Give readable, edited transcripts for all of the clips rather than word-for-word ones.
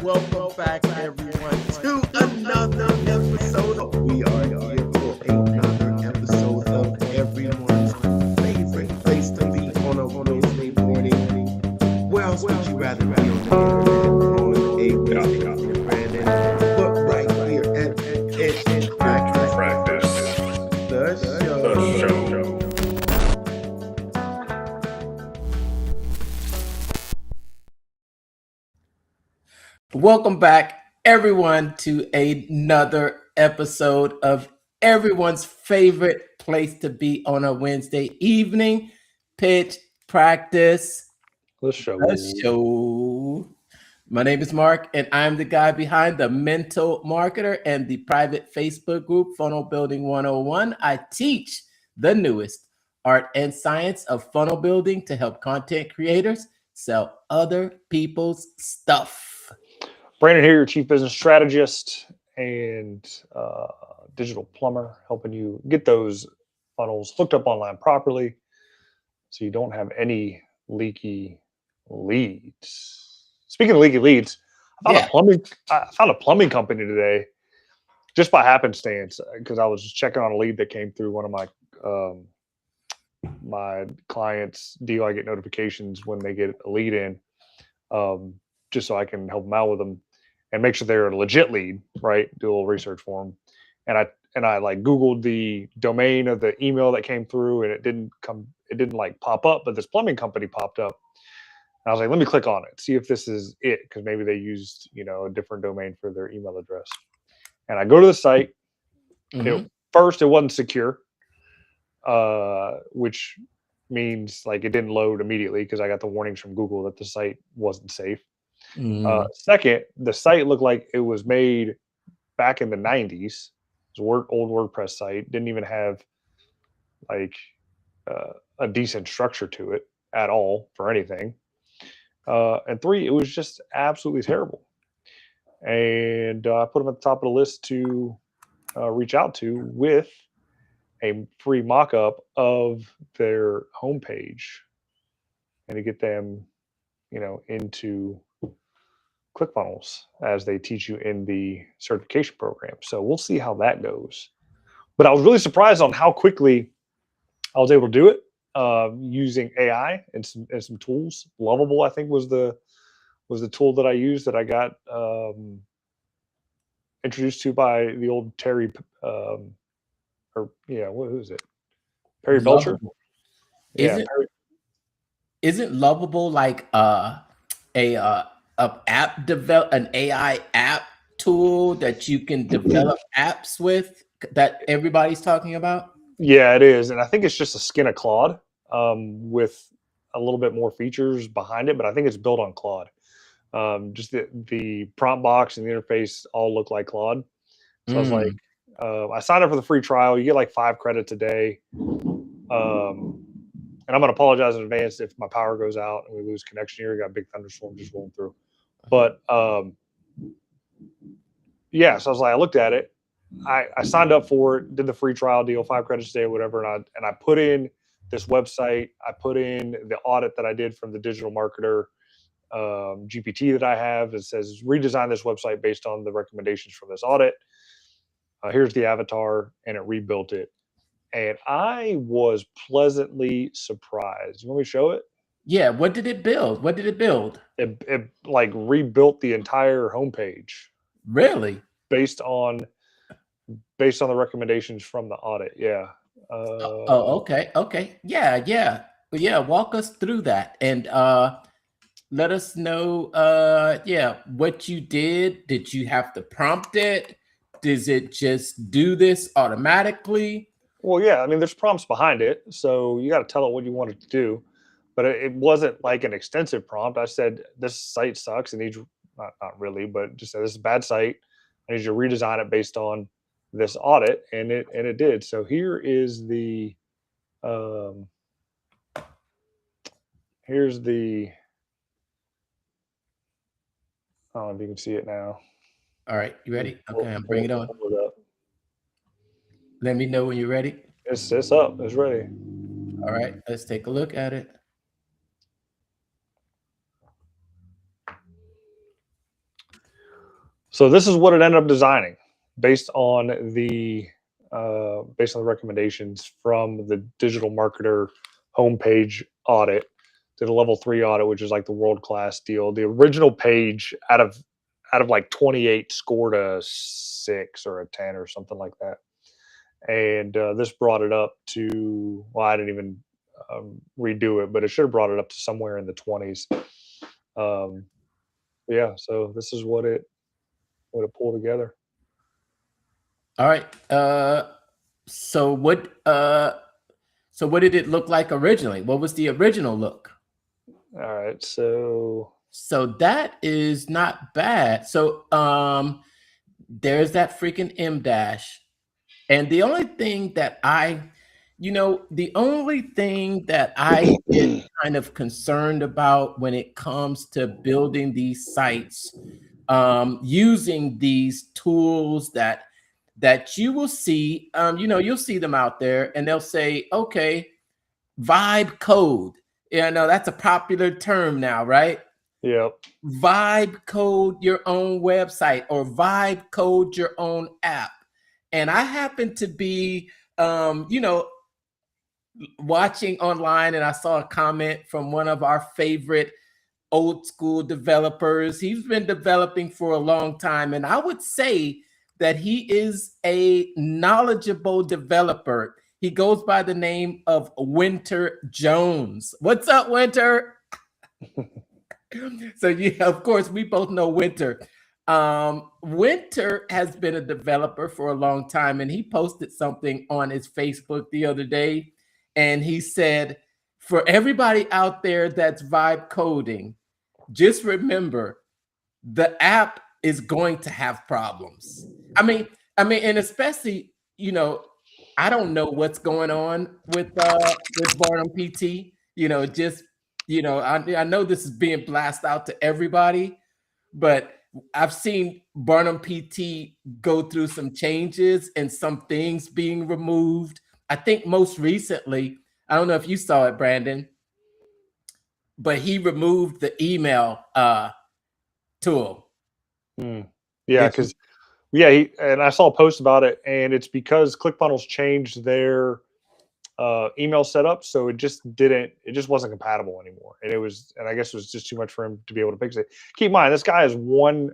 Welcome back, everyone, to another episode. We are here for another episode of everyone's favorite place to be on a Wednesday morning. Where else would you rather be on the internet on a Wednesday morning, Brandon? But right here at Practice, the show. Welcome back, everyone, to another episode of everyone's favorite place to be on a Wednesday evening, Pitch Practice, the show. the show. My name is Mark, and I'm the guy behind the Mental Marketer and the private Facebook group, Funnel Building 101. I teach the newest art and science of funnel building to help content creators sell other people's stuff. Brandon here, your chief business strategist and digital plumber, helping you get those funnels hooked up online properly so you don't have any leaky leads. Speaking of leaky leads, I found a plumbing company today just by happenstance because I was just checking on a lead that came through one of my clients' deal. I get notifications when they get a lead in, just so I can help them out with them and make sure they're a legit lead, right? Do a little research for them. And I like Googled the domain of the email that came through, and it didn't like pop up, but this plumbing company popped up. And I was like, let me click on it, see if this is it, because maybe they used, a different domain for their email address. And I go to the site. Mhm. First, it wasn't secure, which means like it didn't load immediately because I got the warnings from Google that the site wasn't safe. Second, the site looked like it was made back in the 90s. It was an old WordPress site. Didn't even have like a decent structure to it at all for anything. And three, it was just absolutely terrible. And I put them at the top of the list to reach out to with a free mock-up of their homepage and to get them, into ClickFunnels as they teach you in the certification program. So we'll see how that goes. But I was really surprised on how quickly I was able to do it using AI and some tools. Lovable, I think, was the tool that I used that I got introduced to by the old Terry, what is it? Perry Belcher. Isn't Lovable like an AI app tool that you can develop apps with that everybody's talking about? Yeah, it is. And I think it's just a skin of Claude with a little bit more features behind it, but I think it's built on Claude. Just the prompt box and the interface all look like Claude. So I was like, I signed up for the free trial. You get like 5 credits a day. And I'm going to apologize in advance if my power goes out and we lose connection here. We got a big thunderstorm just rolling through. But yeah, so I was like, I looked at it. I signed up for it, did the free trial deal, 5 credits a day, whatever. And I put in this website. I put in the audit that I did from the digital marketer GPT that I have. It says, redesign this website based on the recommendations from this audit. Here's the avatar, and it rebuilt it. And I was pleasantly surprised. You want me to show it? Yeah. What did it build? It like rebuilt the entire homepage. Really? Based on the recommendations from the audit. Yeah. Okay. Yeah. Walk us through that and let us know. What you did. Did you have to prompt it? Does it just do this automatically? Well, yeah. I mean, there's prompts behind it, so you got to tell it what you want it to do. But it wasn't like an extensive prompt. I said, this site sucks. It needs, not really, but just said, this is a bad site. I need you to redesign it based on this audit. And it did. So here is the, here's the, I don't know if you can see it now. All right. You ready? Okay. I'm bringing it on. Let me know when you're ready. It's up. It's ready. All right. Let's take a look at it. So this is what it ended up designing based on the recommendations from the digital marketer homepage audit. Did a level 3 audit, which is like the world class deal. The original page out of like 28 scored a 6 or a 10 or something like that. And this brought it up to, well, I didn't even redo it, but it should have brought it up to somewhere in the 20s. Yeah, so this is what it pulled together. All right. So what did it look like originally? What was the original look? All right, so that is not bad. So there's that freaking M dash. And the only thing that I get kind of concerned about when it comes to building these sites, using these tools that you will see, you'll see them out there and they'll say, okay, vibe code. Yeah, no, that's a popular term now, right? Yep. Vibe code your own website or vibe code your own app. And I happen to be, watching online, and I saw a comment from one of our favorite old school developers. He's been developing for a long time, and I would say that he is a knowledgeable developer. He goes by the name of Winter Jones. What's up, Winter? So of course, we both know Winter. Winter has been a developer for a long time, and he posted something on his Facebook the other day, and he said, for everybody out there that's vibe coding, just remember the app is going to have problems. I mean, and especially, I don't know what's going on with Barnum PT. I know this is being blasted out to everybody, but I've seen Barnum PT go through some changes and some things being removed. I think most recently, I don't know if you saw it, Brandon, but he removed the email tool. Yeah, because and I saw a post about it, and it's because ClickFunnels changed their email setup, so it just wasn't compatible anymore, and I guess it was just too much for him to be able to fix it. Keep in mind, this guy is one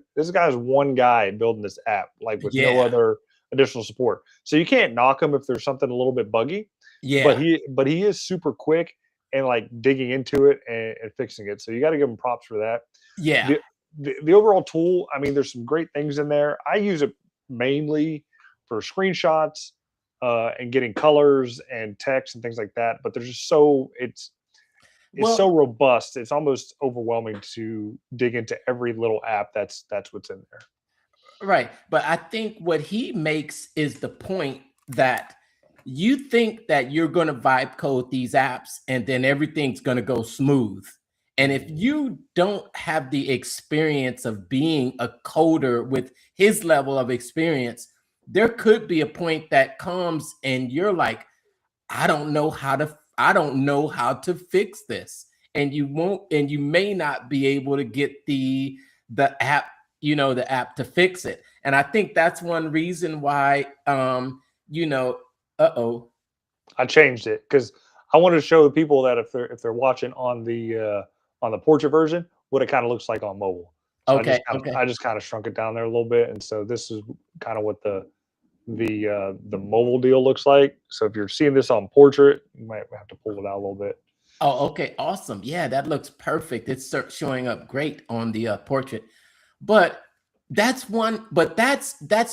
guy building this app, like with no other additional support. So you can't knock him if there's something a little bit buggy. Yeah, but he is super quick and like digging into it and fixing it. So you got to give him props for that. Yeah. The overall tool, I mean, there's some great things in there. I use it mainly for screenshots and getting colors and text and things like that. But there's just it's so robust. It's almost overwhelming to dig into every little app that's what's in there. Right. But I think what he makes is the point that you think that you're going to vibe code these apps and then everything's going to go smooth. And if you don't have the experience of being a coder with his level of experience, there could be a point that comes and you're like, I don't know how to fix this. And you may not be able to get the app, the app to fix it. And I think that's one reason why, I changed it because I wanted to show the people that if they're watching on the portrait version, what it kind of looks like on mobile. So I just kind of shrunk it down there a little bit, and so this is kind of what the mobile deal looks like. So if you're seeing this on portrait, you might have to pull it out a little bit. Oh, okay, awesome. Yeah, that looks perfect. It's showing up great on the portrait. But that's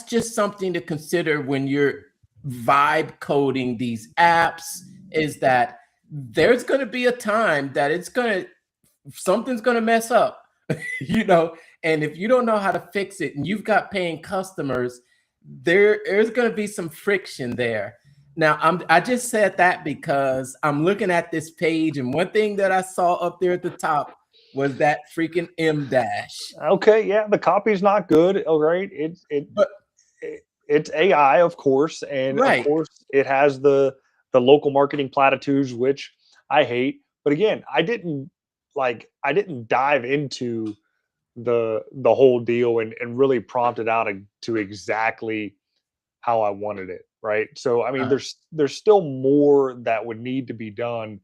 just something to consider when you're vibe coding these apps, is that there's going to be a time that something's going to mess up, and if you don't know how to fix it and you've got paying customers, there's going to be some friction there. Now, I just said that because I'm looking at this page, and one thing that I saw up there at the top was that freaking M dash. Okay, yeah, the copy's not good. All right, it's AI, of course, and of course it has the local marketing platitudes, which I hate. But again, I didn't dive into the whole deal and really prompted out to exactly how I wanted it. Right. So I mean, Uh, there's still more that would need to be done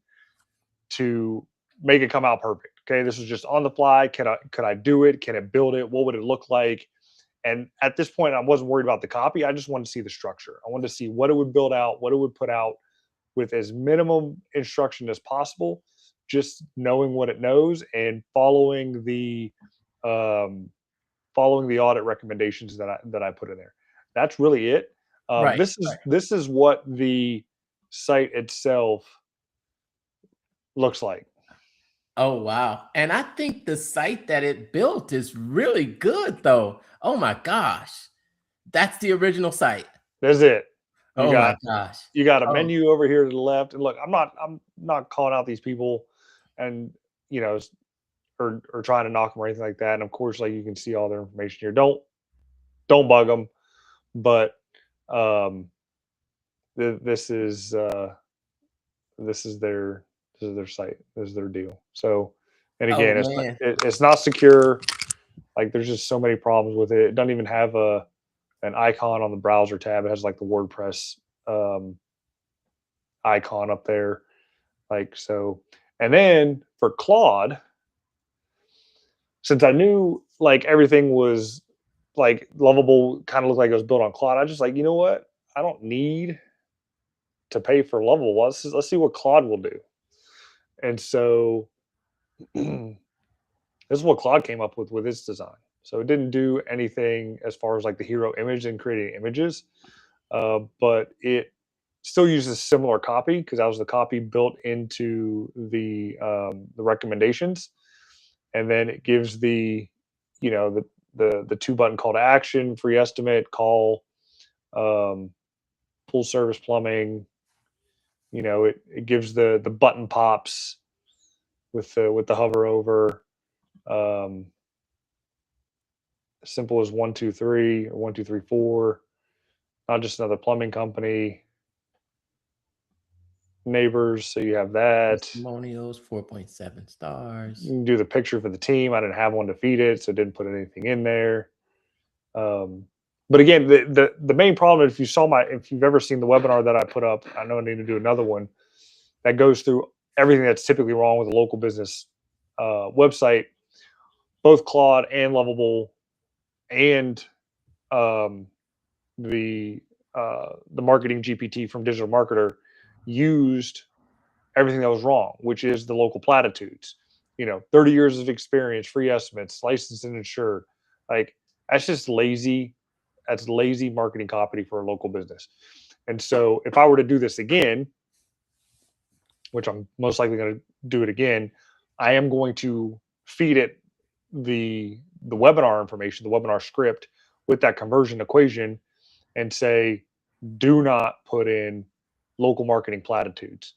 to make it come out perfect. Okay, this was just on the fly. Could I do it? Can it build it? What would it look like? And at this point, I wasn't worried about the copy. I just wanted to see the structure. I wanted to see what it would build out, what it would put out with as minimum instruction as possible, just knowing what it knows and um, following the audit recommendations that I put in there. That's really it. right. This is what the site itself looks like. Oh, wow. And I think the site that it built is really good, though. Oh my gosh. That's the original site. There's it. You Oh my got gosh. you got a Oh, menu over here to the left. And look, I'm not calling out these people and you know or trying to knock them or anything like that. And of course, like you can see all their information here. Don't bug them. But um, this is this is their site. This is their deal. So, and oh again, man. it's not secure. Like there's just so many problems with it. It doesn't even have an icon on the browser tab. It has like the WordPress um, icon up there. Like so, and then for Claude, since I knew like everything was like lovable, kind of looked like it was built on Claude, I just like, you know what? I don't need to pay for lovable. Let's see what Claude will do. And so this is what Claude came up with its design. So it didn't do anything as far as like the hero image and creating images, but it still uses similar copy because that was the copy built into the recommendations, and then it gives you know the two button call to action, free estimate, call, um, full service plumbing. You know, it gives the button pops with the hover over. Um, simple as 1 2 3 or 1 2 3 4. Not just another plumbing company. Neighbors, so you have that. Testimonials, 4.7 You stars. can do the picture for the team. I didn't have one to feed it, so didn't put anything in there. Um, but again, the main problem, if you've ever seen the webinar that I put up, I know I need to do another one that goes through everything that's typically wrong with a local business website. Both Claude and Lovable and um, the marketing GPT from Digital Marketer used everything that was wrong, which is the local platitudes. 30 years of experience, free estimates, licensed and insured. Like that's just lazy. That's lazy marketing copy for a local business. And so if I were to do this again, which I'm most likely going to do it again, I am going to feed it the webinar information, the webinar script with that conversion equation and say, do not put in local marketing platitudes,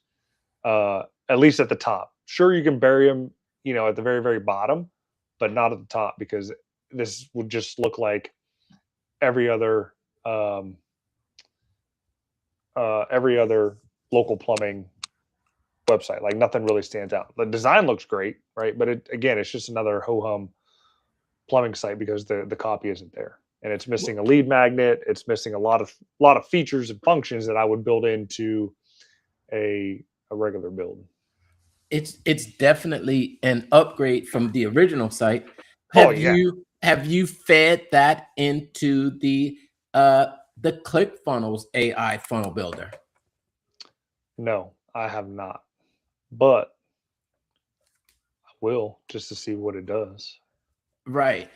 at least at the top. Sure, you can bury them, at the very, very bottom, but not at the top because this would just look like every other um, every other local plumbing website. Like nothing really stands out. The design looks great, right? But it's just another ho hum plumbing site because the copy isn't there, and it's missing a lead magnet. It's missing a lot of features and functions that I would build into a regular build. It's definitely an upgrade from the original site. Oh Have yeah. you fed that into the ClickFunnels AI funnel builder? No, I have not, but I will just to see what it does. Right.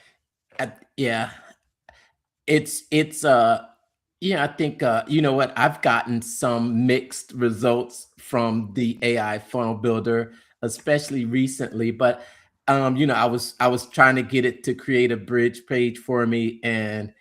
Yeah. It's yeah, I think you know what, I've gotten some mixed results from the AI funnel builder, especially recently, but I was trying to get it to create a bridge page for me, and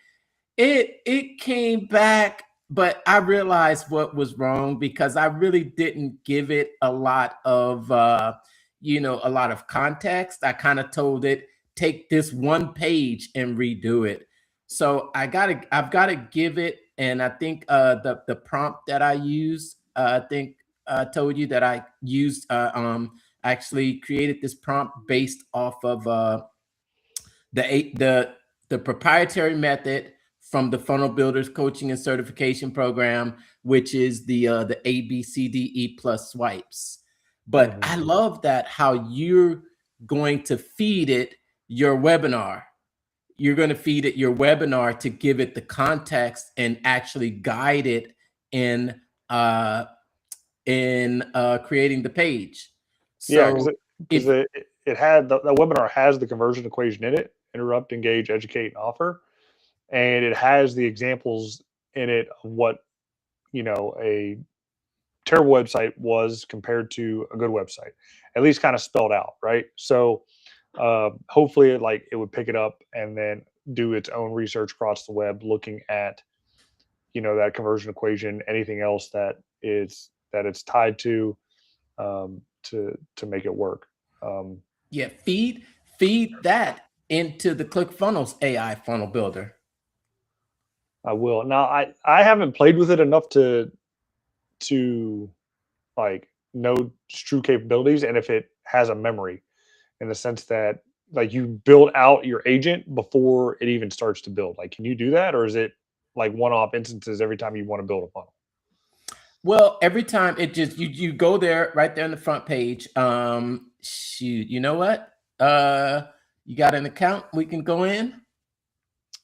it came back, but I realized what was wrong because I really didn't give it a lot of a lot of context. I kind of told it, take this one page and redo it. So I've gotta give it, and I think the prompt that I used, I think told you that I used actually created this prompt based off of the proprietary method from the Funnel Builders Coaching and Certification Program, which is the ABCDE plus swipes. But I love that how you're going to feed it your webinar. You're going to feed it your webinar to give it the context and actually guide it in creating the page. Yeah, So because it had the webinar has the conversion equation in it: interrupt, engage, educate, and offer, and it has the examples in it of what a terrible website was compared to a good website, at least kind of spelled out, right? So hopefully, it would pick it up and then do its own research across the web, looking at that conversion equation, anything else that it's tied to make it work. Yeah, feed that into the ClickFunnels AI funnel builder. I will. Now, I haven't played with it enough to know its true capabilities, and if it has a memory, in the sense that you build out your agent before it even starts to build. Can you do that, or is it one-off instances every time you want to build a funnel? Well, every time it just you go there right there on the front page. Shoot, you know what? You got an account we can go in?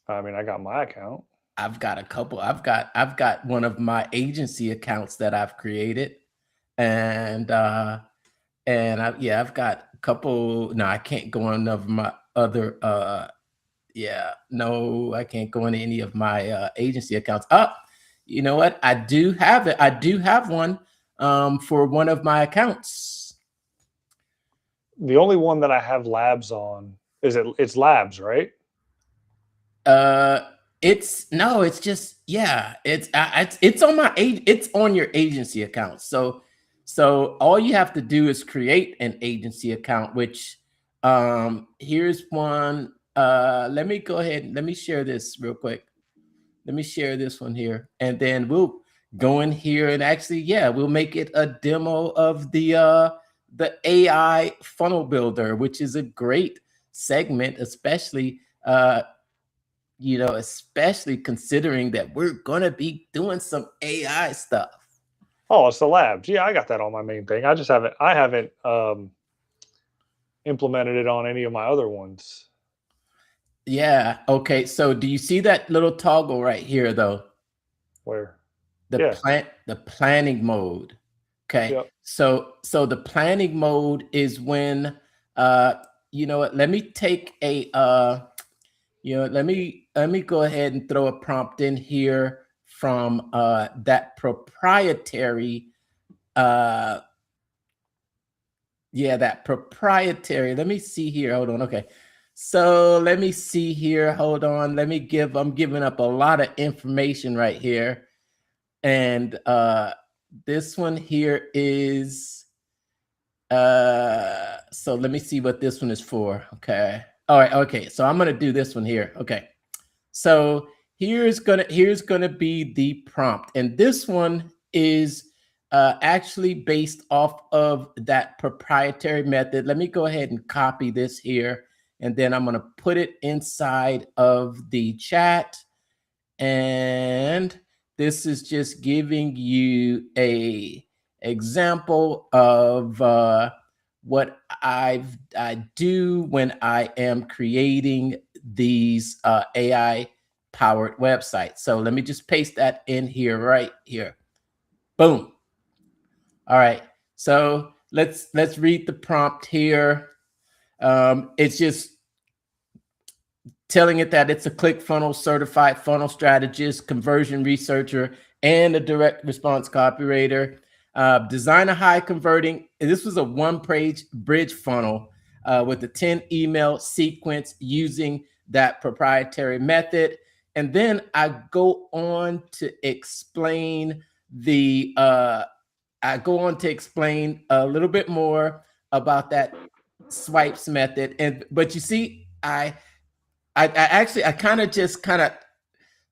I mean, I got my account. I've got a couple. I've got one of my agency accounts that I've created, and I've got a couple. No, I can't go on of my other. No, I can't go into any of my agency accounts. You know what? I do have it. I do have one for one of my accounts. The only one that I have labs on it's labs, right? It's on your agency account. So all you have to do is create an agency account, which here's one. Let me go ahead and let me share this real quick. Let me share this one here, and then we'll go in here and actually, we'll make it a demo of the AI funnel builder, which is a great segment, especially especially considering that we're gonna be doing some AI stuff. Oh, it's the labs. Yeah, I got that on my main thing. I haven't implemented it on any of my other ones. Yeah. Okay. So do you see that little toggle right here though? Where? The planning mode. Okay. Yep. So the planning mode is when you know what, let me take a let me go ahead and throw a prompt in here from that proprietary that proprietary. Let me see here. Hold on. Okay. So let me see here. Hold on. I'm giving up a lot of information right here. And this one here is so let me see what this one is for. Okay. All right. Okay. So I'm gonna do this one here. Okay. So here's gonna be the prompt, and this one is actually based off of that proprietary method. Let me go ahead and copy this here, and then I'm gonna put it inside of the chat. And this is just giving you a example of what I do when I am creating these AI powered websites. So let me just paste that in here right here. Boom. All right. So let's read the prompt here. It's just telling it that it's a ClickFunnels certified funnel strategist, conversion researcher, and a direct response copywriter. Design a high converting. This was a one-page bridge funnel with a 10 email sequence using that proprietary method. And then I go on to explain a little bit more about that swipes method. But you see, I kind of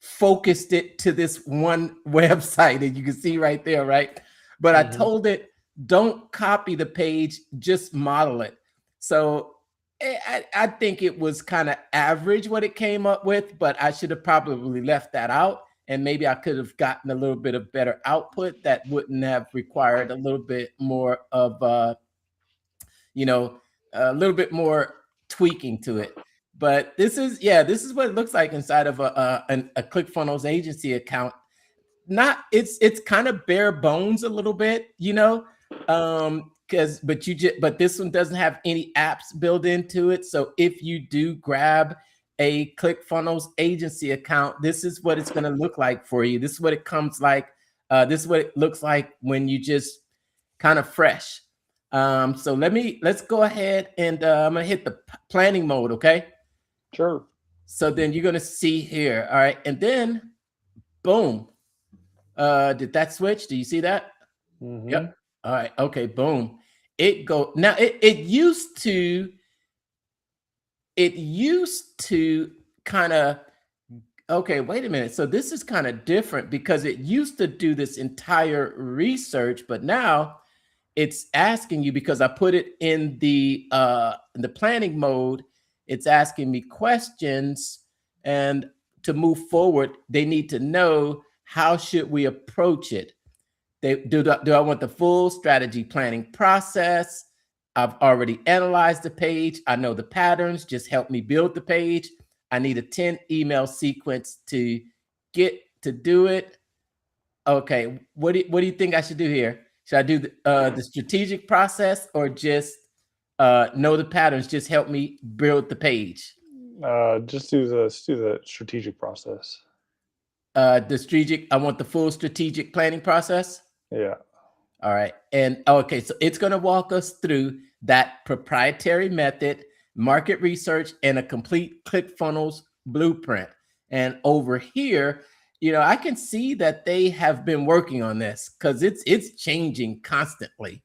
focused it to this one website, and you can see right there, right? But I told it, don't copy the page, just model it. So I think it was kind of average what it came up with, but I should have probably left that out. And maybe I could have gotten a little bit of better output that wouldn't have required a little bit more of, you know, a little bit more tweaking to it. But this is, yeah, this is what it looks like inside of a ClickFunnels agency account. Not, it's kind of bare bones a little bit, you know, but this one doesn't have any apps built into it. So if you do grab a ClickFunnels agency account, this is what it's going to look like for you. This is what it comes like. This is what it looks like when you just kind of fresh. So let's go ahead and I'm gonna hit the planning mode. Okay. Sure. So then you're gonna see here. All right, and then boom. Did that switch? Do you see that? Mm-hmm. Yep. All right. Okay. Boom. It go now. It used to kind of, okay, wait a minute. So this is kind of different because it used to do this entire research, but now it's asking you, because I put it in the planning mode, it's asking me questions, and to move forward, they need to know, how should we approach it? Do I want the full strategy planning process? I've already analyzed the page. I know the patterns. Just help me build the page. I need a 10 email sequence to get to do it. Okay, what do you think I should do here? Should I do the strategic process, or just know the patterns? Just help me build the page. Just do the strategic process. I want the full strategic planning process. Yeah. All right. And okay, so it's going to walk us through that proprietary method, market research, and a complete ClickFunnels blueprint. And over here, you know, I can see that they have been working on this because it's changing constantly.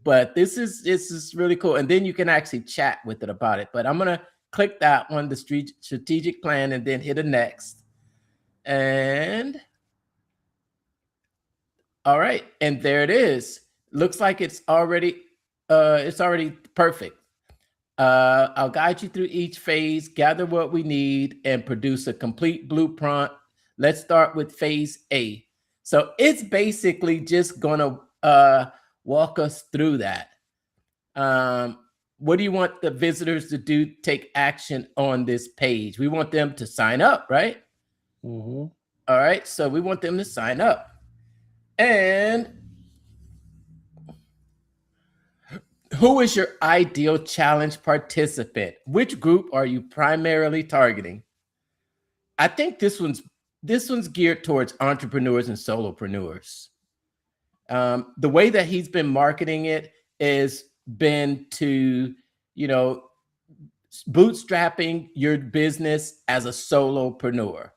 But this is really cool. And then you can actually chat with it about it. But I'm going to click that one, the strategic plan, and then hit a next. And all right, and there it is. Looks like it's already perfect. I'll guide you through each phase, gather what we need, and produce a complete blueprint. Let's start with phase A. So it's basically just gonna walk us through that. What do you want the visitors to do? Take action on this page. We want them to sign up, right? Mm-hmm. All right, so we want them to sign up. And who is your ideal challenge participant? Which group are you primarily targeting? I think this one's geared towards entrepreneurs and solopreneurs. The way that he's been marketing it is been to, you know, bootstrapping your business as a solopreneur.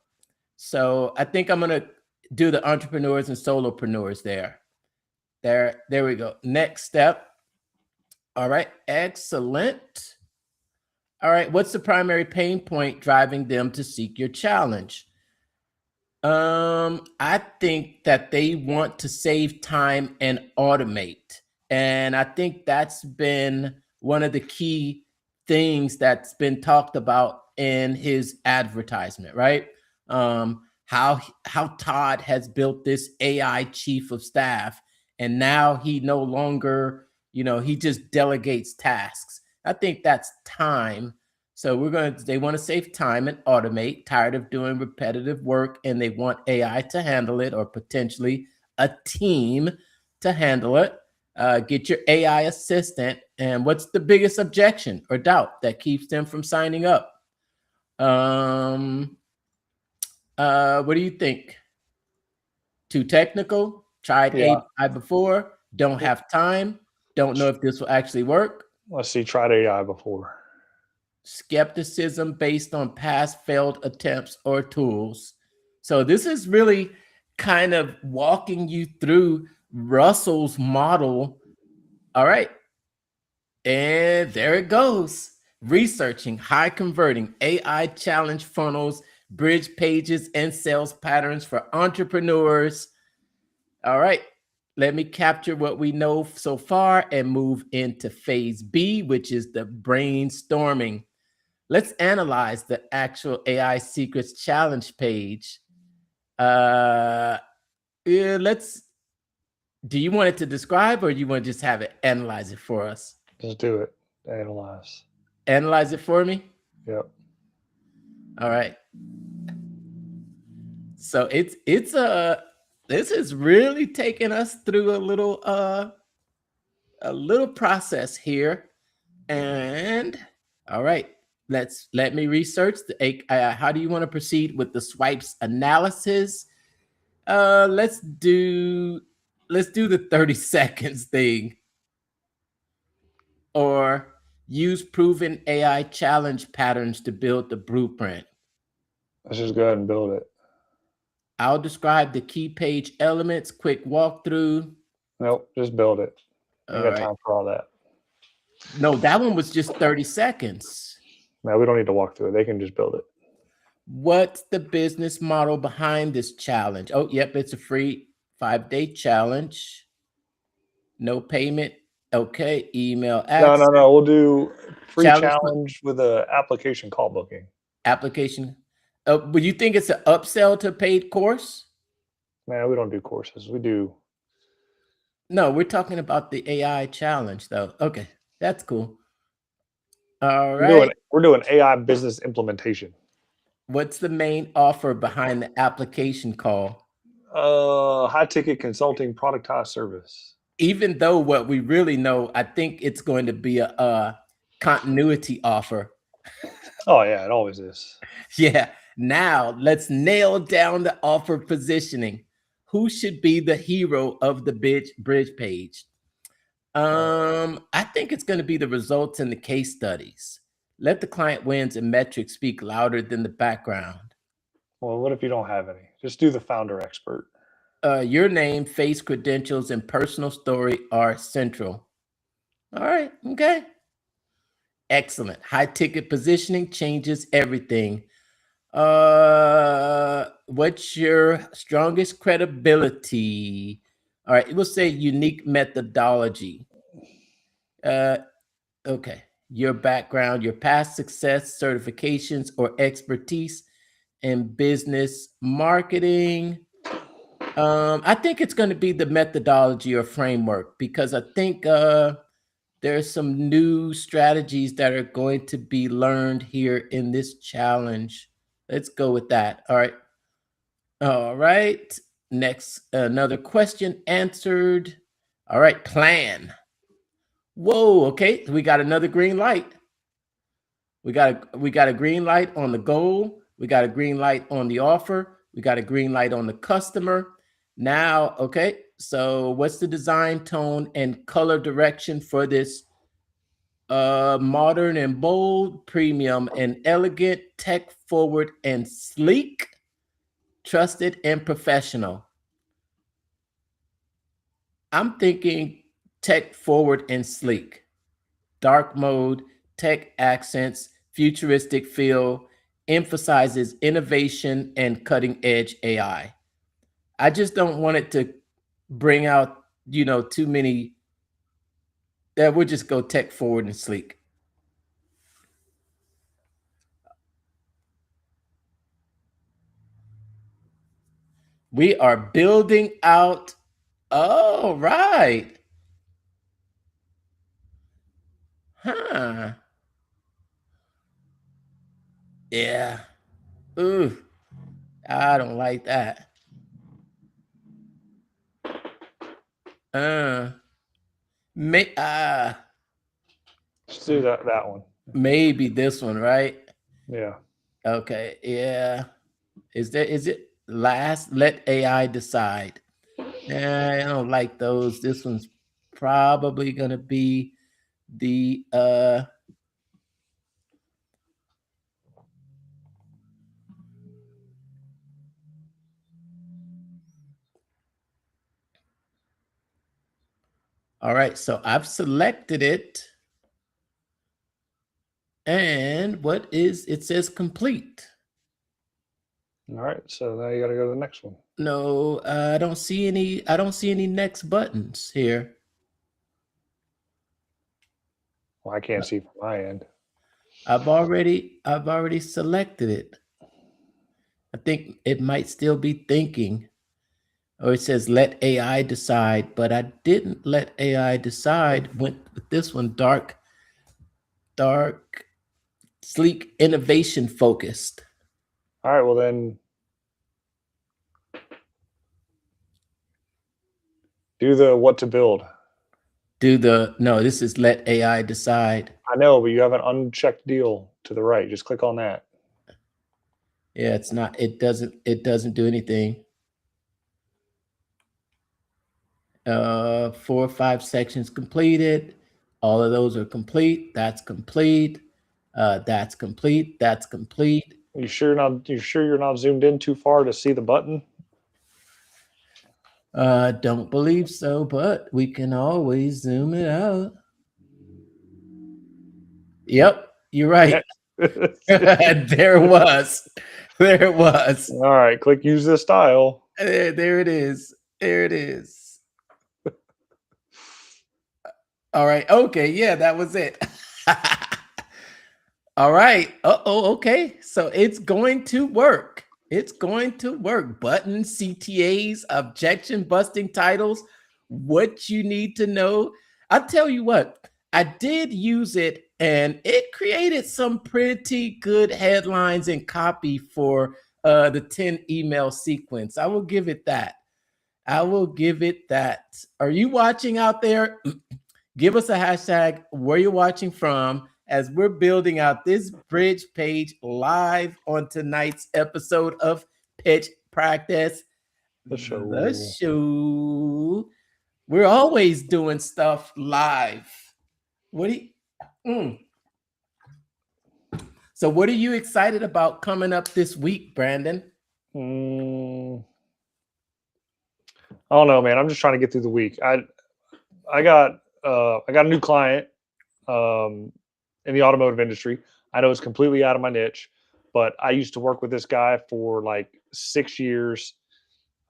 So I think I'm going to do the entrepreneurs and solopreneurs there. There we go. Next step. All right. Excellent. All right. What's the primary pain point driving them to seek your challenge? I think that they want to save time and automate. And I think that's been one of the key things that's been talked about in his advertisement, right? How Todd has built this AI chief of staff, and now he no longer, you know, he just delegates tasks. I think that's time. So they want to save time and automate, tired of doing repetitive work, and they want AI to handle it, or potentially a team to handle it. Get your AI assistant. And what's the biggest objection or doubt that keeps them from signing up? What do you think? Too technical? Tried AI before? Don't have time? Don't know if this will actually work? Let's see. Tried AI before. Skepticism based on past failed attempts or tools. So this is really kind of walking you through Russell's model. All right. And there it goes. Researching high converting AI challenge funnels, bridge pages, and sales patterns for entrepreneurs. All right. let me capture what we know so far and move into phase B, which is the brainstorming. Let's analyze the actual AI Secrets Challenge page. Yeah, do you want it to describe or you want to just have it analyze it for us? Just do it. Analyze. Analyze it for me? Yep. All right. So this is really taking us through a little process here. And all right, let me research how do you want to proceed with the swipes analysis? Let's do the 30 seconds thing, or use proven AI challenge patterns to build the blueprint. Let's just go ahead and build it. I'll describe the key page elements, quick walkthrough. Nope, just build it. I ain't got time for all that. No, that one was just 30 seconds. No, we don't need to walk through it. They can just build it. What's the business model behind this challenge? Oh, yep, it's a free 5-day challenge. No payment. Okay, email access. No. We'll do free challenge with a application call booking. Application. But you think it's an upsell to a paid course? Man, we don't do courses. We do. No, we're talking about the AI challenge, though. Okay, that's cool. All right. We're doing AI business implementation. What's the main offer behind the application call? High ticket consulting, productized service. Even though what we really know, I think it's going to be a continuity offer. Oh yeah, it always is. Yeah. Now let's nail down the offer positioning. Who should be the hero of the bridge page? I think it's going to be the results and the case studies. Let the client wins and metrics speak louder than the background. Well, what if you don't have any? Just do the founder expert. Your name, face, credentials, and personal story are central. All right. Okay. Excellent. High ticket positioning changes everything. What's your strongest credibility? All right, we'll say unique methodology. Okay, your background, your past success, certifications, or expertise in business marketing. I think it's going to be the methodology or framework, because I think there's some new strategies that are going to be learned here in this challenge. Let's go with that. All right. All right. Next, another question answered. All right. Plan. Whoa. Okay. We got another green light. We got a green light on the goal. We got a green light on the offer. We got a green light on the customer. Now, okay. So what's the design tone and color direction for this? Modern and bold, premium and elegant, tech forward and sleek, trusted and professional. I'm thinking tech forward and sleek, dark mode, tech accents, futuristic feel, emphasizes innovation and cutting edge AI. I just don't want it to bring out, too many. We'll just go tech forward and sleek. We are building out. Oh, right. Huh. Yeah. Ooh. I don't like that. Let's do that one. Maybe this one, right? Yeah. Okay. Yeah. Is it last? Let AI decide. I don't like those. This one's probably gonna be the all right, so I've selected it. And what is it says complete. All right, so now you got to go to the next one. No, I don't see any. I don't see any next buttons here. Well, I can't see from my end. I've already selected it. I think it might still be thinking, or it says let AI decide, but I didn't let AI decide. Went with this one, dark, sleek, innovation focused. All right, well then, do the what to build. No, this is let AI decide. I know, but you have an unchecked deal to the right. Just click on that. Yeah, it's not. It doesn't do anything. 4 or 5 sections completed. All of those are complete. That's complete. That's complete. That's complete. You sure not? You sure you're not zoomed in too far to see the button? Don't believe so, but we can always zoom it out. Yep, you're right. There it was. There it was. All right, click use this style. There it is. There it is. All right. Okay. Yeah, that was it. All right. Okay. So it's going to work. It's going to work. Buttons, CTAs, objection busting titles, what you need to know. I'll tell you what, I did use it and it created some pretty good headlines and copy for the 10 email sequence. I will give it that. I will give it that. Are you watching out there? Give us a hashtag where you're watching from as we're building out this bridge page live on tonight's episode of Pitch Practice. The show. The show. We're always doing stuff live. What do you? So, what are you excited about coming up this week, Brandon? I don't know, man. I'm just trying to get through the week. I got a new client in the automotive industry. I know it's completely out of my niche, but I used to work with this guy for like 6 years.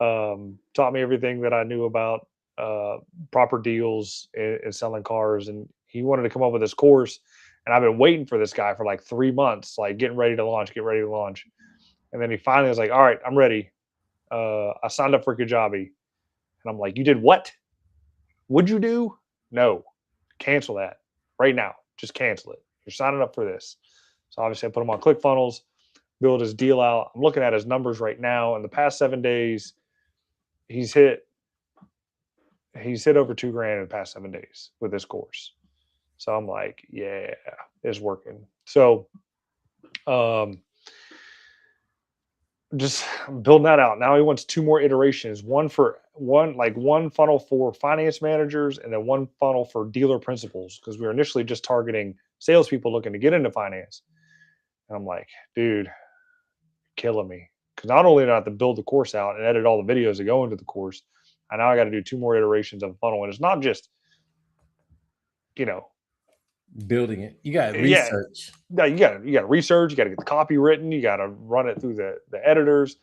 Taught me everything that I knew about proper deals and selling cars, and he wanted to come up with this course. And I've been waiting for this guy for like 3 months, like getting ready to launch. And then he finally was like, "All right, I'm ready. I signed up for Kajabi." And I'm like, "You did what? What'd you do?" "No, cancel that right now. Just cancel it. You're signing up for this." So obviously I put him on ClickFunnels, build his deal out. I'm looking at his numbers right now. In the past 7 days, he's hit over $2,000 in the past 7 days with this course. So I'm like, yeah, it's working. So just building that out. Now he wants 2 more iterations, one funnel for finance managers and then one funnel for dealer principals, because we were initially just targeting salespeople looking to get into finance. And I'm like, dude, you're killing me. Because not only do I have to build the course out and edit all the videos that go into the course, I now got to do 2 more iterations of a funnel. And it's not just, building it. You got research. Yeah, you got to research. You got to get the copy written. You got to run it through the editors.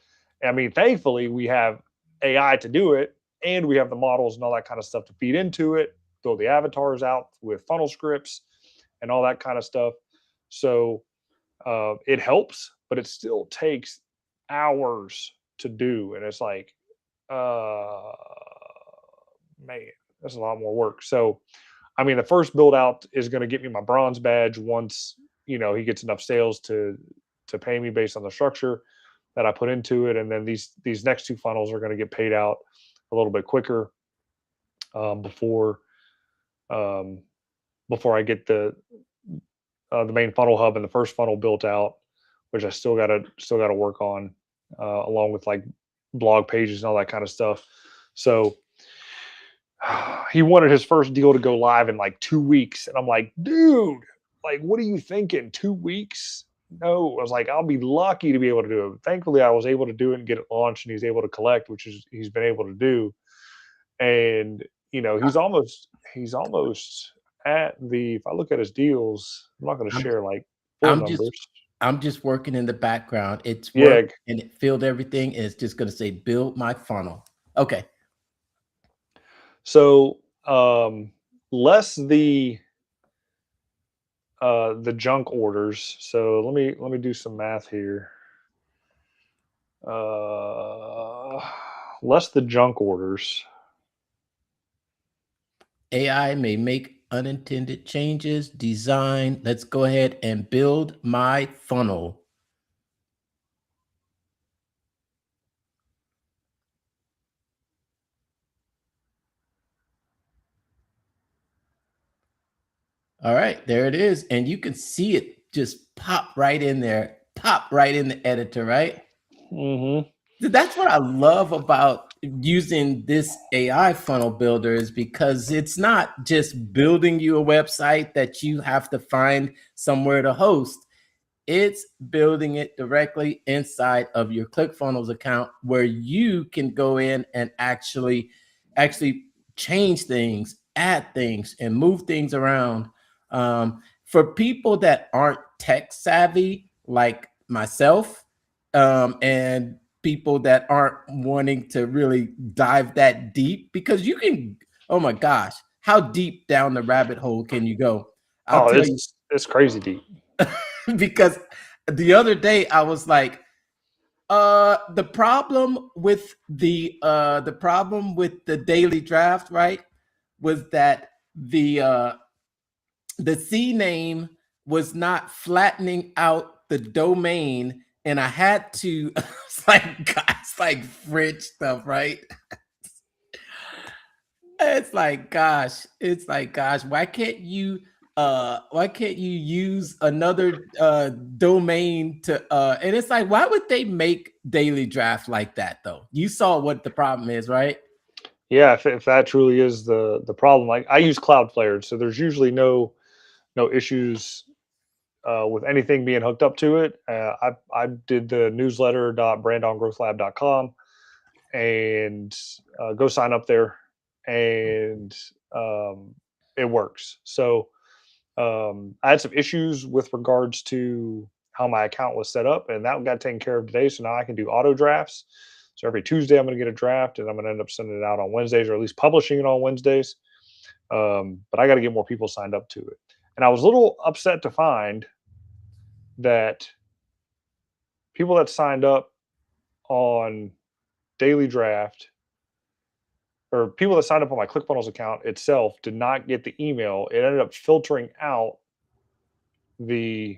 I mean, thankfully, we have AI to do it, and we have the models and all that kind of stuff to feed into it, build the avatars out with funnel scripts and all that kind of stuff. So it helps, but it still takes hours to do. And it's like, man, that's a lot more work. So, I mean, the first build out is going to get me my bronze badge once, he gets enough sales to pay me based on the structure that I put into it. And then these next 2 funnels are going to get paid out a little bit quicker before I get the main funnel hub and the first funnel built out, which I still gotta work on, along with like blog pages and all that kind of stuff. So he wanted his first deal to go live in like 2 weeks, and I'm like, dude, like, what are you thinking? 2 weeks? No, I was like, I'll be lucky to be able to do it. Thankfully, I was able to do it and get it launched, and he's able to collect, which is he's been able to do. And he's almost at the. If I look at his deals, I'm not going to share like full numbers. I'm just working in the background. It's Yeah. work and it filled everything. And it's just going to say build my funnel. Okay. So less the junk orders. So let me do some math here. Less the junk orders. AI may make unintended changes. Design. Let's go ahead and build my funnel. All right, there it is. And you can see it just pop right in there, pop right in the editor, right? Mm-hmm. That's what I love about using this AI funnel builder is because it's not just building you a website that you have to find somewhere to host. It's building it directly inside of your ClickFunnels account where you can go in and actually change things, add things, and move things around. For people that aren't tech savvy like myself, and people that aren't wanting to really dive that deep, because you can, oh my gosh, how deep down the rabbit hole can you go? I'll tell you. It's crazy deep. Because the other day I was like, the problem with the daily draft, right, was that the C name was not flattening out the domain, and I had to it's like French stuff, right? It's like gosh, why can't you use another domain to and it's like, why would they make daily draft like that though? You saw what the problem is, right? Yeah, if that truly is the problem. Like I use Cloudflare, so there's usually no issues with anything being hooked up to it. I did the newsletter.brandongrowthlab.com and go sign up there, and it works. So I had some issues with regards to how my account was set up, and that got taken care of today. So now I can do auto drafts. So every Tuesday I'm going to get a draft, and I'm going to end up sending it out on Wednesdays, or at least publishing it on Wednesdays. But I got to get more people signed up to it. And I was a little upset to find that people that signed up on Daily Draft, or people that signed up on my ClickFunnels account itself, did not get the email. It ended up filtering out the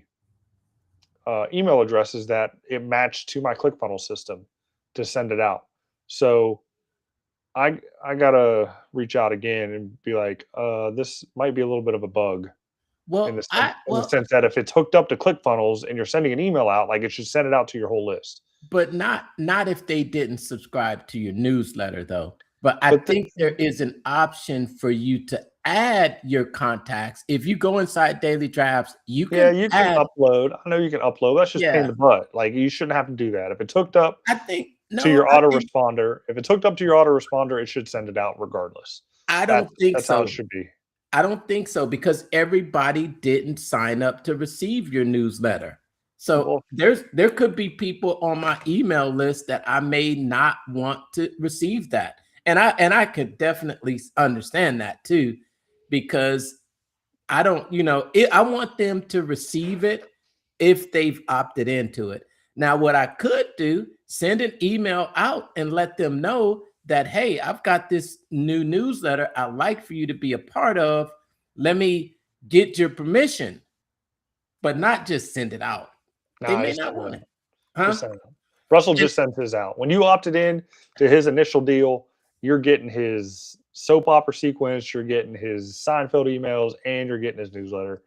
email addresses that it matched to my ClickFunnels system to send it out. So I gotta reach out again and be like, this might be a little bit of a bug. In the sense that if it's hooked up to ClickFunnels and you're sending an email out, like it should send it out to your whole list. But not if they didn't subscribe to your newsletter though. But I think there is an option for you to add your contacts. If you go inside Daily Drafts, you can can upload. I know you can upload. That's just pain in the butt. Like you shouldn't have to do that. If it's hooked up to your autoresponder, it should send it out regardless. I don't think that's so. how it should be. I don't think so, because everybody didn't sign up to receive your newsletter. So there could be people on my email list that I may not want to receive that. And I could definitely understand that too, because I don't, I want them to receive it if they've opted into it. Now, what I could do, send an email out and let them know that, hey, I've got this new newsletter I'd like for you to be a part of. Let me get your permission, but not just send it out. They may not want it. Huh? Russell just sent his out. When you opted in to his initial deal, you're getting his soap opera sequence, you're getting his Seinfeld emails, and you're getting his newsletter.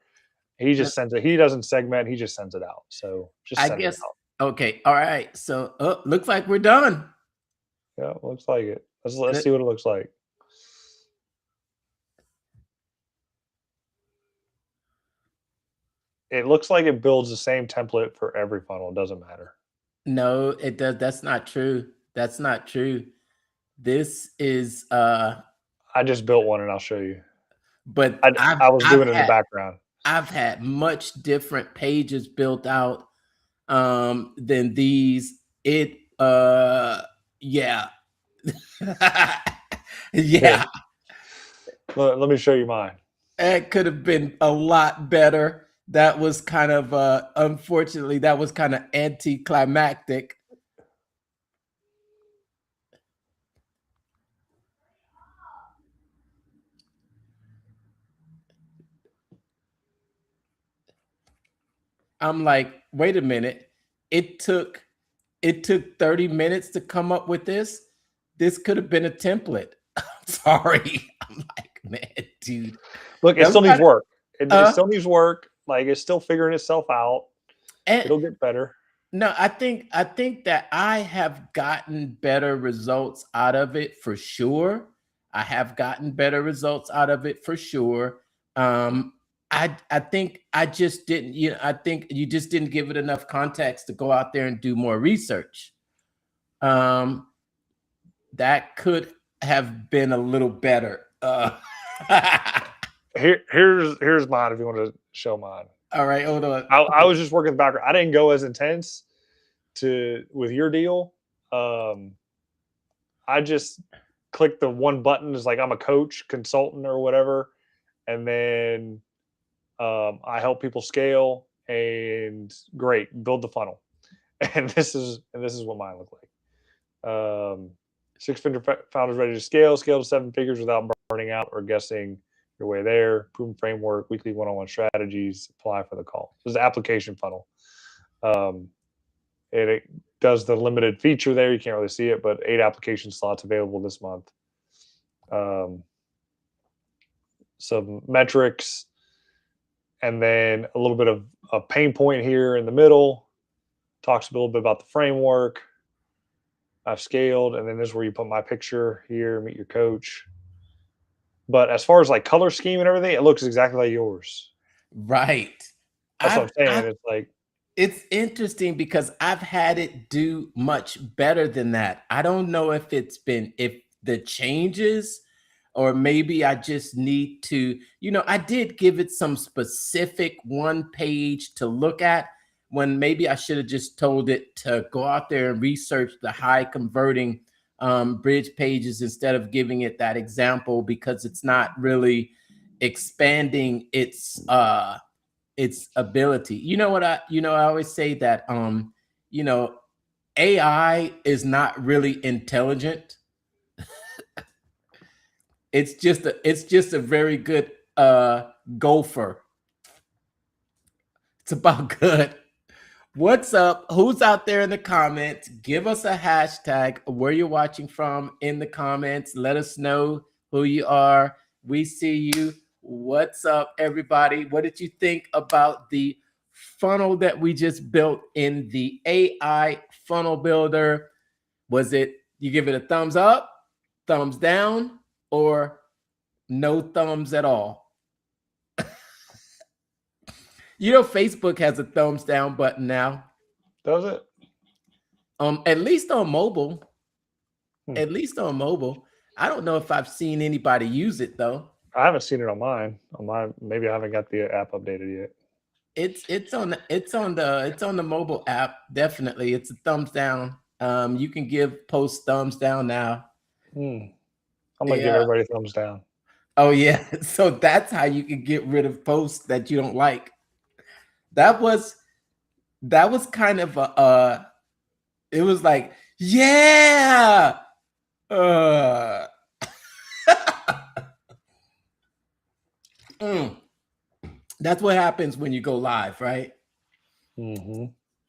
He just sends it. He doesn't segment. He just sends it out. So just send it out. Okay. All right. So looks like we're done. Yeah, looks like it. Let's see what it looks like. It looks like it builds the same template for every funnel. It doesn't matter. No, it does. That's not true. That's not true. This is I just built one and I'll show you. But I was doing it in the background. I've had much different pages built out. than these. It yeah. Yeah, Let me show you mine. it could have been a lot better. That was kind of unfortunately, that was kind of anticlimactic. I'm like, wait a minute. It took 30 minutes to come up with this. This could have been a template. I'm sorry. I'm like, man, dude. Look, it still needs Somebody, work. It uh, still needs work. Like it's still figuring itself out. and It'll get better. no, I think that I have gotten better results out of it for sure. I have gotten better results out of it for sure. Um, I think I just didn't, I think you just didn't give it enough context to go out there and do more research. Um, that could have been a little better. Here's mine. If you want to show mine, All right, hold on. I was just working the background. I didn't go as intense with your deal. I just clicked the one button. It's like I'm a coach, consultant, or whatever, and then I help people scale. And great, build the funnel. And this is what mine look like. 6-figure founders ready to scale to 7 figures without burning out or guessing your way there. Proven framework, weekly one-on-one strategies, apply for the call. This is the application funnel. It does the limited feature there. You can't really see it, but 8 application slots available this month. Some metrics, and then a little bit of a pain point here in the middle. Talks a little bit about the framework. I've scaled, and then this is where you put my picture here, meet your coach. But as far as like color scheme and everything, it looks exactly like yours. Right. That's what I'm saying. It's like, it's interesting because I've had it do much better than that. I don't know if the changes, or maybe I just need to, I did give it some specific one page to look at, when maybe I should have just told it to go out there and research the high converting bridge pages instead of giving it that example, because it's not really expanding its ability. I always say that AI is not really intelligent. It's just a very good gopher. It's about good. What's up? Who's out there in the comments? Give us a hashtag where you're watching from in the comments. Let us know who you are. We see you. What's up, everybody? What did you think about the funnel that we just built in the AI funnel builder? Was it, you give it a thumbs up, thumbs down, or no thumbs at all? Facebook has a thumbs down button now. does it? At least on mobile. At least on mobile. I don't know if I've seen anybody use it though. I haven't seen it on mine. Maybe I haven't got the app updated yet. It's on the mobile app. Definitely, it's a thumbs down. You can post thumbs down now. I'm gonna give everybody a thumbs down. Oh yeah, so that's how you can get rid of posts that you don't like. That was kind of it was like, yeah. That's what happens when you go live, right?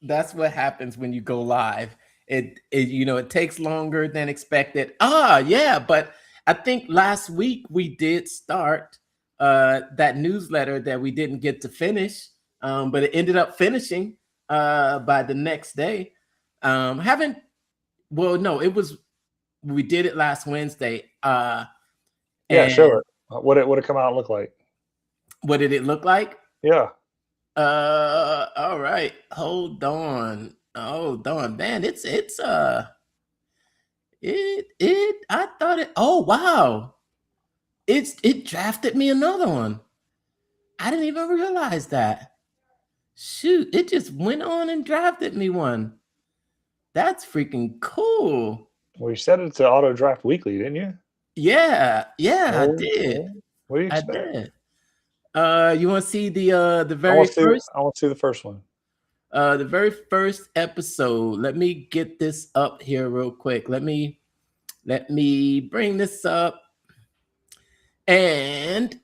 That's what happens when you go live. It takes longer than expected. Yeah, but I think last week we did start that newsletter that we didn't get to finish, but it ended up finishing by the next day. We did it last Wednesday. Show it. What did it come out and look like? What did it look like? Yeah. All right. Hold on, man. I thought it. Oh wow. It drafted me another one. I didn't even realize that. Shoot, it just went on and drafted me one. That's freaking cool. Well, you set it to auto draft weekly, didn't you? Yeah, I Oh, did. oh, what do you I expect? did. You want to see the I want very to see. first I want to see the first one. the very first episode? Let me get this up here real quick. Let me bring this up. And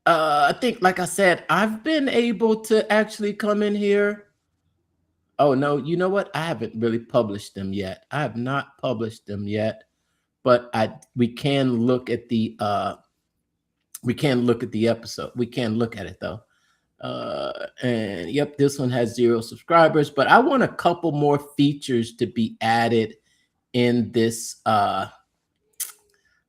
I think, like I said, I've been able to actually come in here. Oh no, you know what? I haven't really published them yet. I have not published them yet, but we can look at the episode. We can look at it though. And yep, this one has 0 subscribers, but I want a couple more features to be added in this. I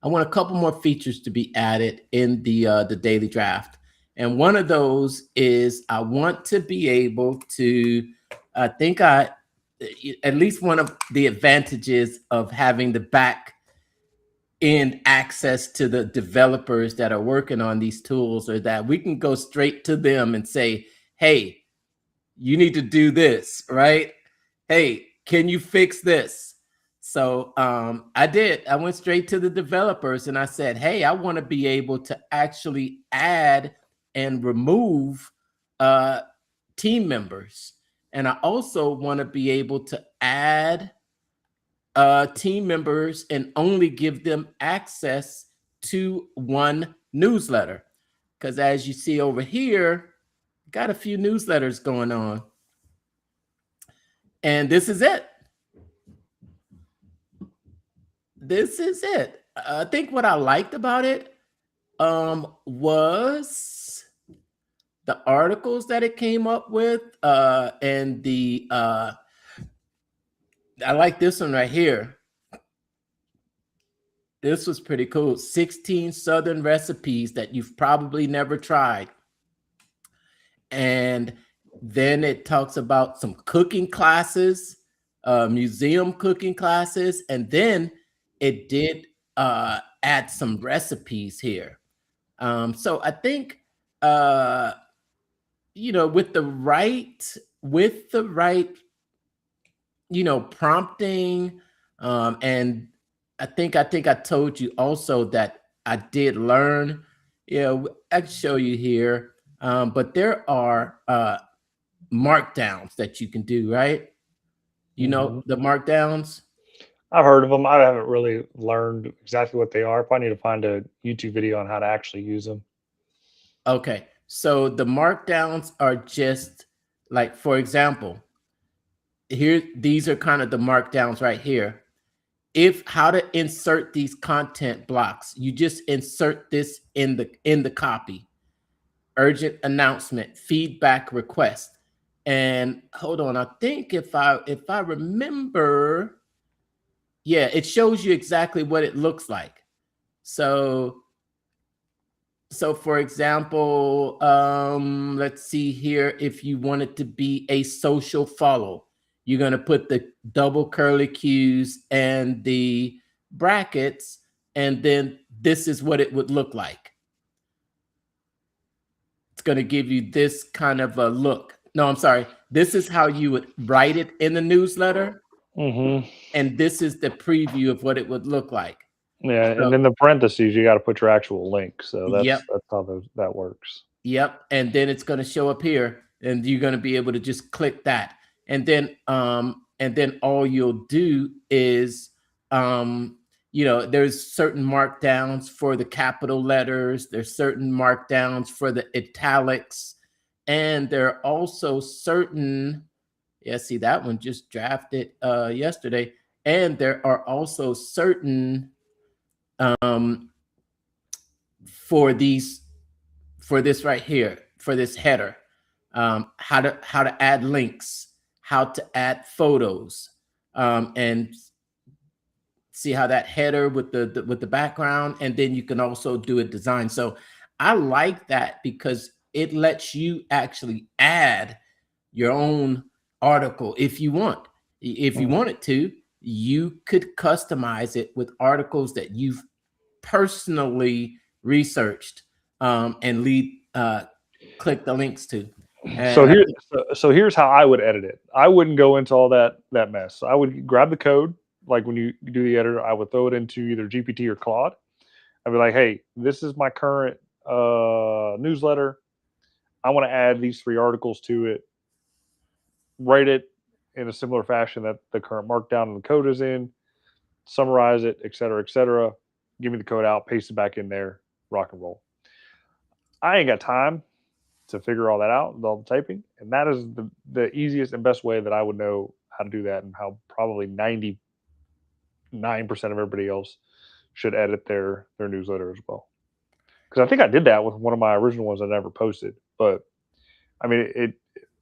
want a couple more features to be added in the daily draft, and one of those is I want to be able to. I think at least one of the advantages of having the back end access to the developers that are working on these tools, or that we can go straight to them and say, hey, you need to do this, right? Hey, can you fix this? So I did. I went straight to the developers and I said, hey, I want to be able to actually add and remove team members. And I also want to be able to add team members and only give them access to one newsletter. Because as you see over here, got a few newsletters going on. And this is it. This is it. I think what I liked about it was the articles that it came up with, and the I like this one right here. This was pretty cool. 16 Southern recipes that you've probably never tried. And then it talks about some cooking classes, museum cooking classes, and then it did add some recipes here. So I think with the right prompting, and I think I told you also that I did learn. I can show you here, but there are markdowns that you can do, right? You know the markdowns. I've heard of them. I haven't really learned exactly what they are. Probably need to find a YouTube video on how to actually use them. Okay, so the markdowns are just like, for example, here, these are kind of the markdowns right here. How to insert these content blocks. You just insert this in the copy. Urgent announcement, feedback request. And hold on, I think if I remember, yeah, it shows you exactly what it looks like. So for example, let's see here. If you want it to be a social follow, you're going to put the double curly Q's and the brackets, and then this is what it would look like. It's going to give you this kind of a look. No, I'm sorry. This is how you would write it in the newsletter. And this is the preview of what it would look like. Yeah, and in the parentheses, you got to put your actual link. So that's how that works. Yep, and then it's going to show up here, and you're going to be able to just click that, and then all you'll do is, there's certain markdowns for the capital letters. There's certain markdowns for the italics, and there are also certain. Yeah, see, that one just drafted yesterday, and there are also certain for this right here, for this header, how to add links, how to add photos, and see how that header with the background, and then you can also do a design. So I like that because it lets you actually add your own article if you want. If you wanted to, you could customize it with articles that you've personally researched, and click the links to. So And here's how I would edit it. I wouldn't go into all that mess. I would grab the code, like when you do the editor, I would throw it into either GPT or Claude. I'd be like, hey, this is my current newsletter. I want to add these 3 articles to it. Write it in a similar fashion that the current markdown and the code is in. Summarize it, et cetera, et cetera. Give me the code out, paste it back in there, rock and roll. I ain't got time to figure all that out with all the typing. And that is the easiest and best way that I would know how to do that, and how probably 99% of everybody else should edit their newsletter as well. Because I think I did that with one of my original ones I never posted. But I mean,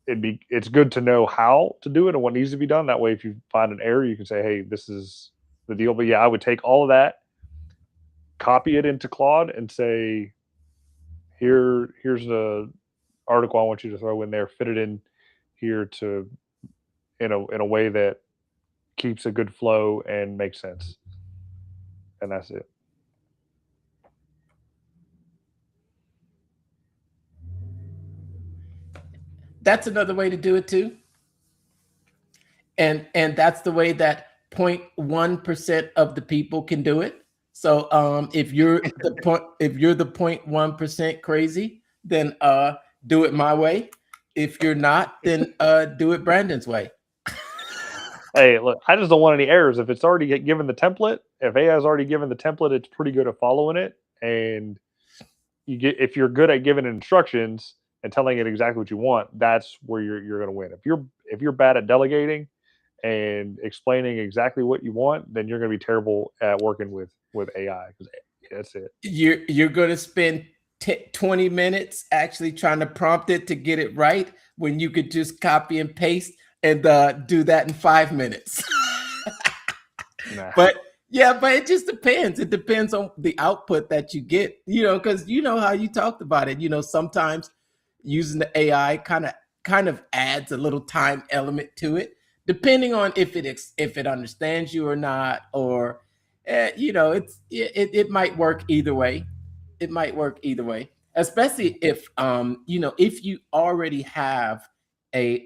it's good to know how to do it and what needs to be done. That way, if you find an error, you can say, hey, this is the deal. But yeah, I would take all of that, copy it into Claude, and say, here's the article I want you to throw in there, fit it in here in a way that keeps a good flow and makes sense. And that's it. that's another way to do it too. And that's the way that 0.1% of the people can do it. So if you're the 0.1% crazy, then do it my way. If you're not, then do it Brandon's way. Hey, look, I just don't want any errors. If it's already given the template, if AI has already given the template, it's pretty good at following it. And if you're good at giving instructions and telling it exactly what you want, that's where you're going to win. If you're bad at delegating and explaining exactly what you want, then you're going to be terrible at working with AI. Because that's it. You're going to spend 20 minutes actually trying to prompt it to get it right, when you could just copy and paste and do that in 5 minutes. Nah. But it just depends. It depends on the output that you get, because how you talked about it. Sometimes using the AI kind of adds a little time element to it, depending on if it understands you or not, or it might work either way. It might work either way, especially if if you already have a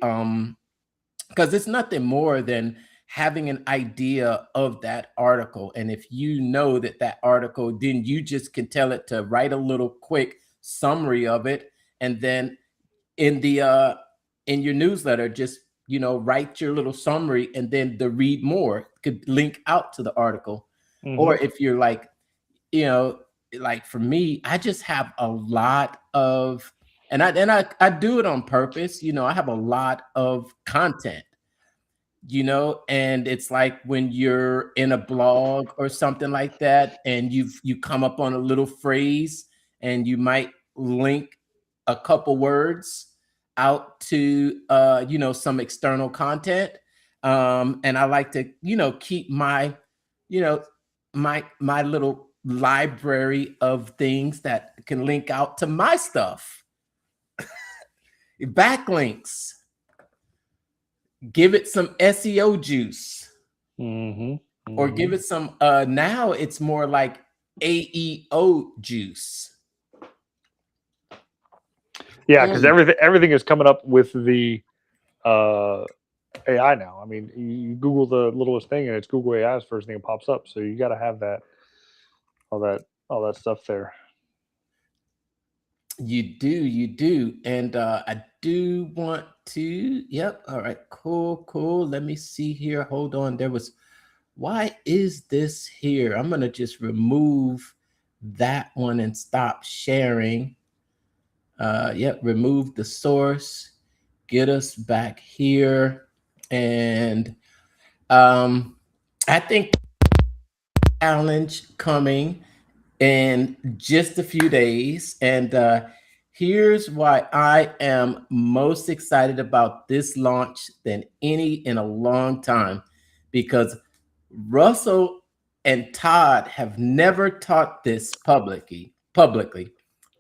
because it's nothing more than having an idea of that article. And if you know that article, then you just can tell it to write a little quick summary of it, and then in the in your newsletter, just write your little summary, and then the read more could link out to the article. Mm-hmm. Or if you're like, like for me, I just have a lot of, and I do it on purpose. I have a lot of content, and it's like when you're in a blog or something like that, and you come up on a little phrase, and you might link a couple words out to some external content, and I like to keep my my little library of things that can link out to my stuff. Backlinks. Give it some SEO juice. Mm-hmm. Mm-hmm. Or give it some now it's more like AEO juice. Yeah, because everything is coming up with the AI now. I mean, you Google the littlest thing and it's Google AI's first thing that pops up. So you got to have that, all that stuff there. You do. And I do want to, yep. All right, cool. Let me see here. Hold on. Why is this here? I'm going to just remove that one and stop sharing. Yep, remove the source. Get us back here. And I think challenge coming in just a few days. And here's why I am most excited about this launch than any in a long time, because Russell and Todd have never taught this publicly.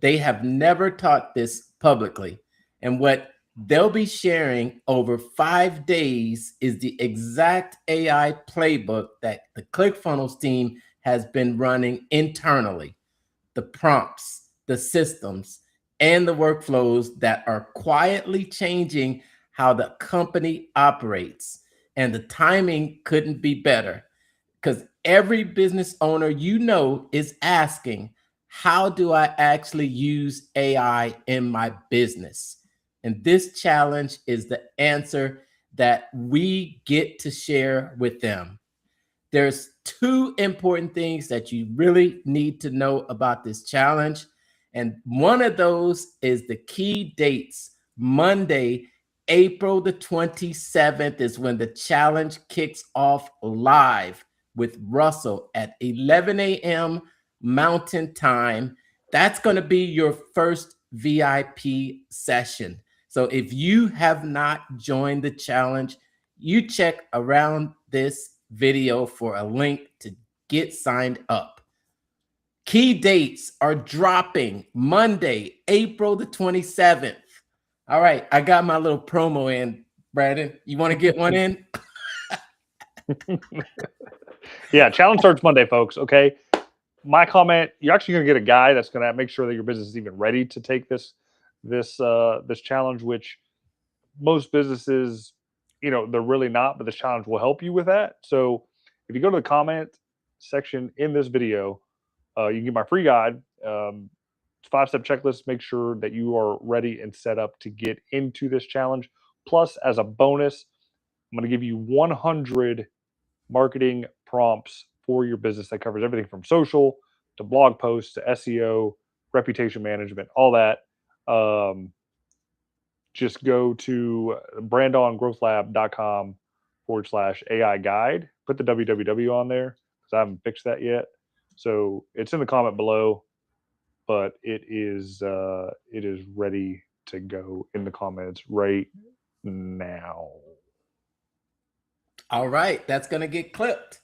They have never taught this publicly. And what they'll be sharing over 5 days is the exact AI playbook that the ClickFunnels team has been running internally. The prompts, the systems, and the workflows that are quietly changing how the company operates. And the timing couldn't be better because every business owner is asking, how do I actually use AI in my business? And this challenge is the answer that we get to share with them. There's two important things that you really need to know about this challenge. And one of those is the key dates. Monday, April the 27th is when the challenge kicks off live with Russell at 11 a.m. Mountain Time. That's going to be your first VIP session. So if you have not joined the challenge, you check around this video for a link to get signed up. Key dates are dropping Monday, April the 27th. All right, I got my little promo in. Brandon, you want to get one in? Yeah, challenge starts Monday, folks. Okay. My comment, you're actually going to get a guy that's going to make sure that your business is even ready to take this challenge, which most businesses, they're really not, but this challenge will help you with that. So if you go to the comment section in this video, you can get my free guide. It's 5-step checklist. Make sure that you are ready and set up to get into this challenge. Plus, as a bonus, I'm going to give you 100 marketing prompts for your business that covers everything from social to blog posts to SEO, reputation management, all that. Just go to brandongrowthlab.com/AI guide. Put the www on there because I haven't fixed that yet. So it's in the comment below, but it is ready to go in the comments right now. All right, that's gonna get clipped.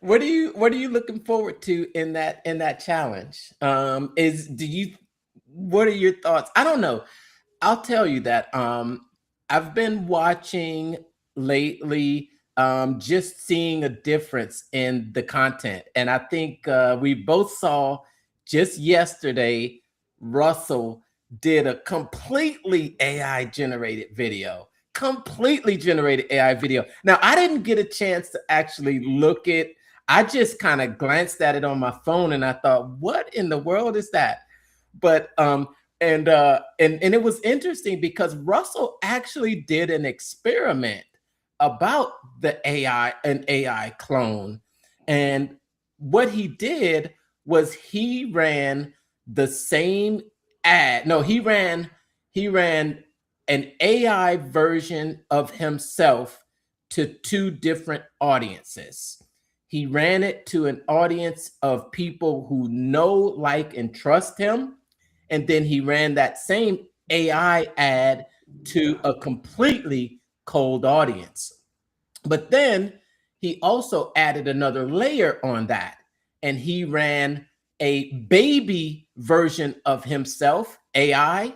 What are you looking forward to in that challenge? What are your thoughts? I don't know. I'll tell you that I've been watching lately, just seeing a difference in the content. And I think we both saw just yesterday, Russell did a completely AI generated video. Completely generated AI video. Now, I didn't get a chance to actually look at. I just kind of glanced at it on my phone and I thought, what in the world is that? But and it was interesting because Russell actually did an experiment about an AI clone. And what he did was he ran the same ad. No, he ran an AI version of himself to two different audiences. He ran it to an audience of people who know, like, and trust him. And then he ran that same AI ad to a completely cold audience. But then he also added another layer on that. And he ran a baby version of himself, AI,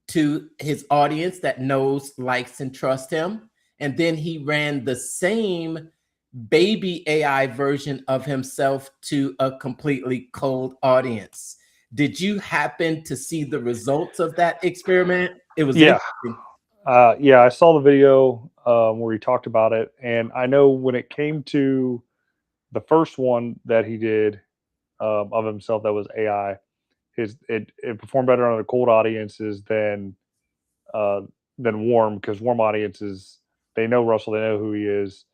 to his audience that knows, likes, and trusts him. And then he ran the same baby AI version of himself to a completely cold audience. Did you happen to see the results of that experiment? It was interesting. Yeah, I saw the video where he talked about it, and I know when it came to the first one that he did of himself that was AI, it performed better on the cold audiences than warm, because warm audiences, they know Russell, they know who he is.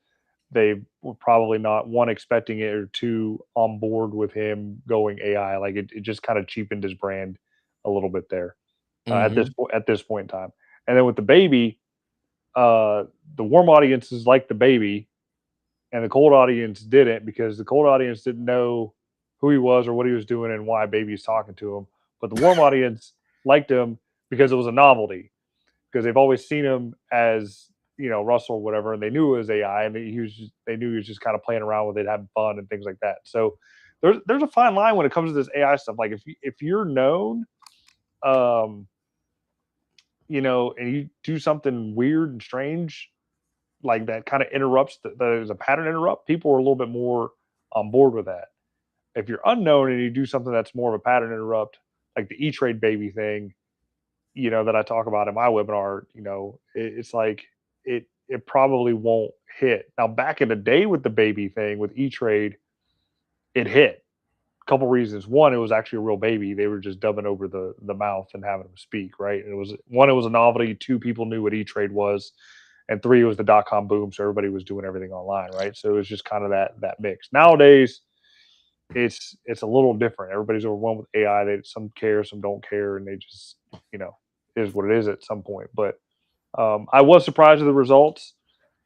They were probably not, one, expecting it, or two, on board with him going AI. Like it just kind of cheapened his brand a little bit there at this point in time. And then with the baby, the warm audiences liked the baby, and the cold audience didn't, because the cold audience didn't know who he was or what he was doing and why baby's talking to him. But the warm audience liked him because it was a novelty, because they've always seen him as, Russell or whatever, and they knew it was AI, and they knew he was just kind of playing around with it, having fun and things like that. So there's a fine line when it comes to this AI stuff. Like if you're known, and you do something weird and strange like that, kind of interrupts there's a pattern interrupt, people are a little bit more on board with that. if you're unknown and you do something that's more of a pattern interrupt, like the E-Trade baby thing, that I talk about in my webinar, it's like it probably won't hit. Now, back in the day with the baby thing with E-Trade, it hit. A couple reasons. One, it was actually a real baby. They were just dubbing over the mouth and having him speak, right? And it was a novelty. Two, people knew what E-Trade was. And three, it was the dot-com boom, so everybody was doing everything online, right? So it was just kind of that mix. Nowadays, it's a little different. Everybody's overwhelmed with AI. Some care, some don't care, and they just, is what it is at some point. But I was surprised with the results.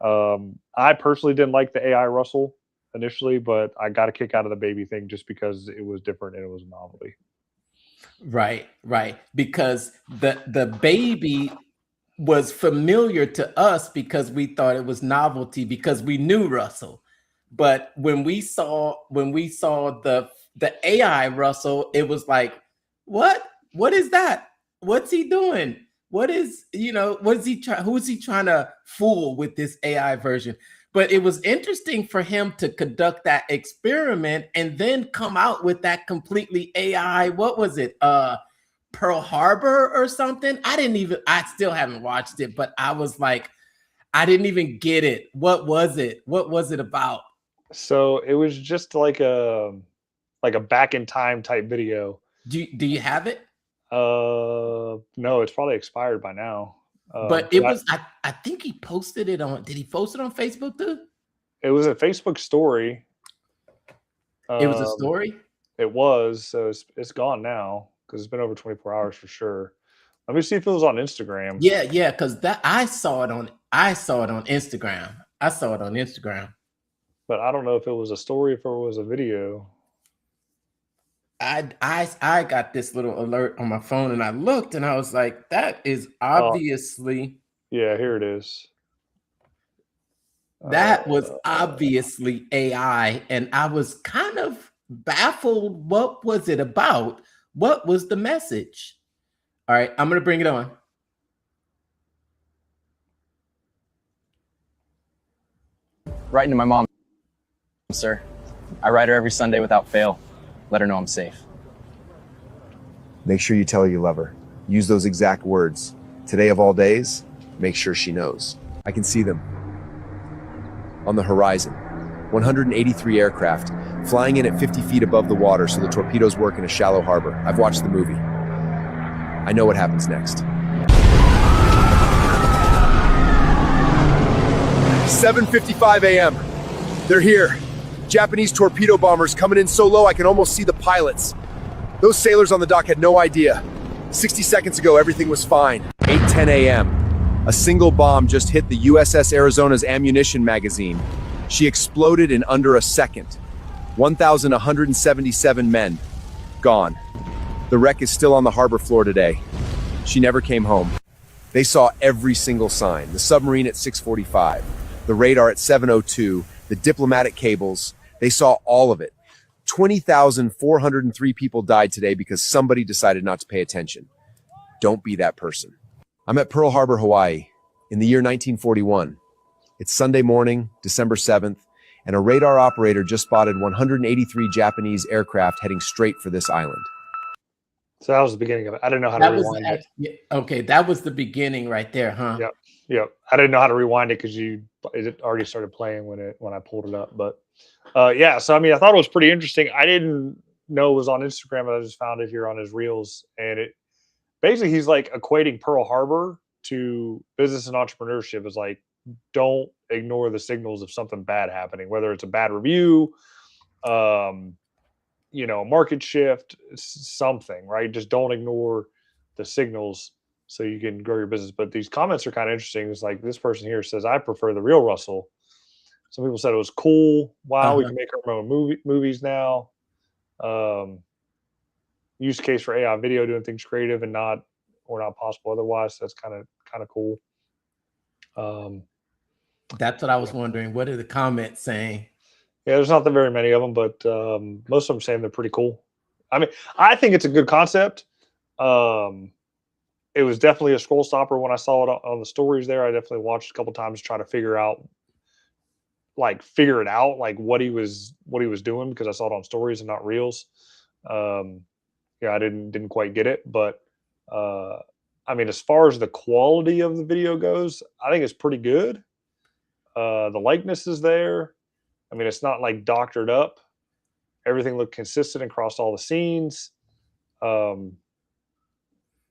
I personally didn't like the AI Russell initially, but I got a kick out of the baby thing just because it was different and it was a novelty. Right. Because the baby was familiar to us because we thought it was novelty because we knew Russell. But when we saw the AI Russell, it was like, what is that? What's he doing? What is he trying? Who is he trying to fool with this AI version? But it was interesting for him to conduct that experiment and then come out with that completely AI. What was it? Pearl Harbor or something? I still haven't watched it, but I was like, I didn't even get it. What was it? What was it about? So it was just like a back in time type video. Do you have it? No, it's probably expired by now. But it was, I think he posted it on, did he post it on Facebook too? It was a Facebook story. It was a story? It was, so it's gone now because it's been over 24 hours for sure. Let me see if it was on Instagram. Yeah, because I saw it on Instagram. I saw it on Instagram. But I don't know if it was a story, if it was a video. I got this little alert on my phone and I looked and I was like, that is obviously. Yeah, here it is. That was obviously AI. And I was kind of baffled. What was it about? What was the message? All right, I'm going to bring it on. Writing to my mom, sir. I write her every Sunday without fail. Let her know I'm safe. Make sure you tell her you love her. Use those exact words. Today of all days, make sure she knows. I can see them. On the horizon, 183 aircraft flying in at 50 feet above the water so the torpedoes work in a shallow harbor. I've watched the movie. I know what happens next. 7:55 a.m. They're here. Japanese torpedo bombers coming in so low I can almost see the pilots. Those sailors on the dock had no idea. 60 seconds ago, everything was fine. 8:10 a.m. A single bomb just hit the USS Arizona's ammunition magazine. She exploded in under a second. 1,177 men. Gone. The wreck is still on the harbor floor today. She never came home. They saw every single sign. The submarine at 6:45, the radar at 7:02, the diplomatic cables. They saw all of it. 20,403 people died today because somebody decided not to pay attention. Don't be that person. I'm at Pearl Harbor, Hawaii, in the year 1941. It's Sunday morning, December 7th, and a radar operator just spotted 183 Japanese aircraft heading straight for this island. So that was the beginning of it. I didn't know how to rewind it. Okay, that was the beginning right there, huh? Yep. I didn't know how to rewind it because it already started playing when I pulled it up. But yeah, so I mean, I thought it was pretty interesting. I didn't know it was on Instagram, but I just found it here on his reels, and it basically he's like equating Pearl Harbor to business and entrepreneurship. Is like, don't ignore the signals of something bad happening, whether it's a bad review, market shift, something, right? Just don't ignore the signals so you can grow your business. But these comments are kind of interesting. It's like this person here says, I prefer the real Russell. Some people said it was cool. Wow, we can make our own movies now. Use case for AI video, doing things creative and not possible otherwise. So that's kind of cool. That's what I was wondering. What are the comments saying? Yeah, there's not that very many of them, but most of them saying they're pretty cool. I mean, I think it's a good concept. It was definitely a scroll stopper when I saw it on the stories there. I definitely watched a couple times to try to figure out like figure it out, like what he was doing, because I saw it on stories and not reels. Yeah, I didn't quite get it, but I mean, as far as the quality of the video goes, I think it's pretty good. The likeness is there. I mean, it's not like doctored up. Everything looked consistent across all the scenes. I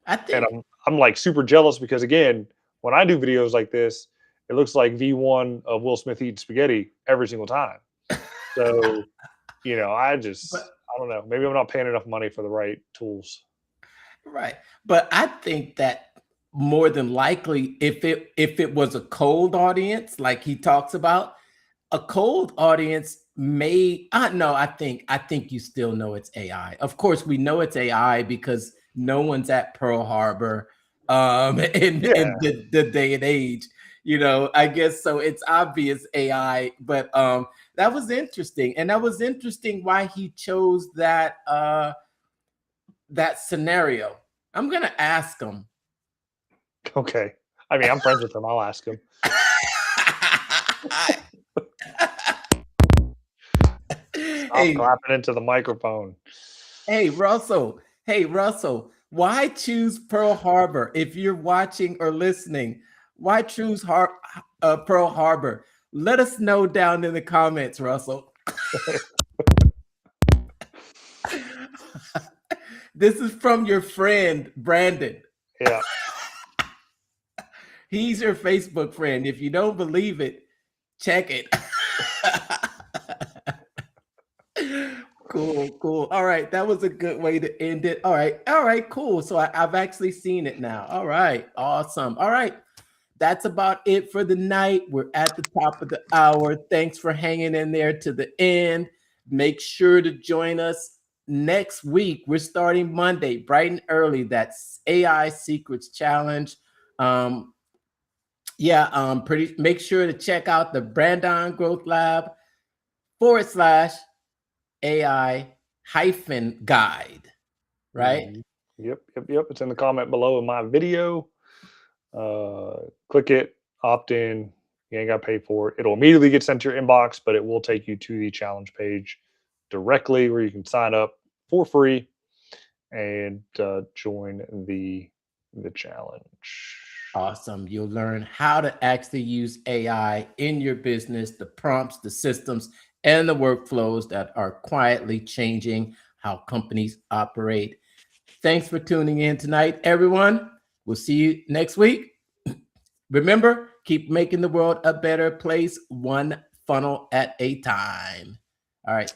And think I'm like super jealous because again, when I do videos like this, it looks like V1 of Will Smith eating spaghetti every single time. So, I don't know. Maybe I'm not paying enough money for the right tools. right. But I think that more than likely, if it was a cold audience, like he talks about, a cold audience may no, I think you still know it's AI. Of course, we know it's AI because no one's at Pearl Harbor in the day and age. I guess so. It's obvious AI, but that was interesting, and that was interesting why he chose that that scenario. I'm gonna ask him. Okay. I mean, I'm friends with him. I'll ask him. Stop clapping into the microphone. Hey, Russell. Why choose Pearl Harbor? If you're watching or listening, why choose Pearl Harbor? Let us know down in the comments, Russell. This is from your friend, Brandon. Yeah. He's your Facebook friend. If you don't believe it, check it. Cool. All right. That was a good way to end it. All right, cool. So I've actually seen it now. All right. Awesome. All right. That's about it for the night. We're at the top of the hour. Thanks for hanging in there to the end. Make sure to join us next week. We're starting Monday, bright and early. That's AI Secrets Challenge. Make sure to check out the Brandon Growth Lab /AI-guide, right? Yep. It's in the comment below in my video. Click it, opt in. You ain't got to pay for it. It'll immediately get sent to your inbox, but it will take you to the challenge page directly where you can sign up for free and join the challenge. Awesome. You'll learn how to actually use AI in your business, the prompts, the systems, and the workflows that are quietly changing how companies operate. Thanks for tuning in tonight, everyone. We'll see you next week. Remember, keep making the world a better place, one funnel at a time. All right.